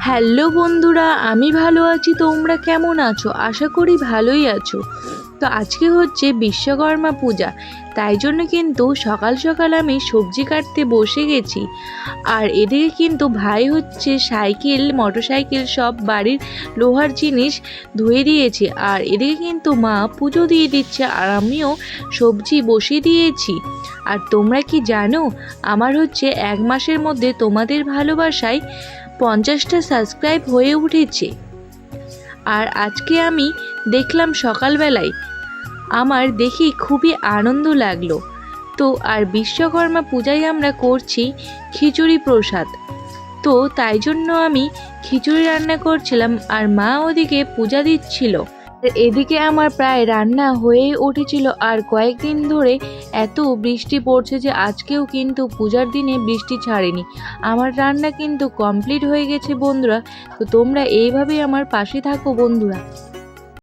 Hello বন্ধুরা, আমি ভালো আছি। তোমরা কেমন আছো? আশা করি ভালোই আছো। তো আজকে হচ্ছে বিশ্বকর্মা পূজা, তাই জন্য কিন্তু সকাল সকাল আমি সবজি কাটতে বসে গেছি। আর এদিকে কিন্তু ভাই হচ্ছে সাইকেল মোটরসাইকেল সব বাড়ির লোহার জিনিস ধুয়ে দিয়েছে, আর এদিকে কিন্তু মা পুজো দিয়ে দিচ্ছে, আর আমিও সবজি বসিয়ে দিয়েছি। আর তোমরা কি জানো, আমার হচ্ছে 1 মাসের মধ্যে তোমাদের ভালোবাসায় 50টা সাবস্ক্রাইব হয়ে উঠেছে। আর আজকে আমি দেখলাম সকালবেলায়, আমার দেখি খুবই আনন্দ লাগলো। তো আর বিশ্বকর্মা পূজায় আমরা করছি খিচুড়ি প্রসাদ, তো তাই জন্য আমি খিচুড়ি রান্না করছিলাম, আর মা ওদিকে পূজা দিচ্ছিল। আর এদিকে আমার প্রায় রান্না হয়ে উঠেছিল। আর কয়েকদিন ধরে এত বৃষ্টি পড়ছে যে আজকেও কিন্তু পূজার দিনে বৃষ্টি ছাড়েনি। আমার রান্না কিন্তু কমপ্লিট হয়ে গেছে বন্ধুরা। তো তোমরা এইভাবেই আমার পাশে থাকো বন্ধুরা।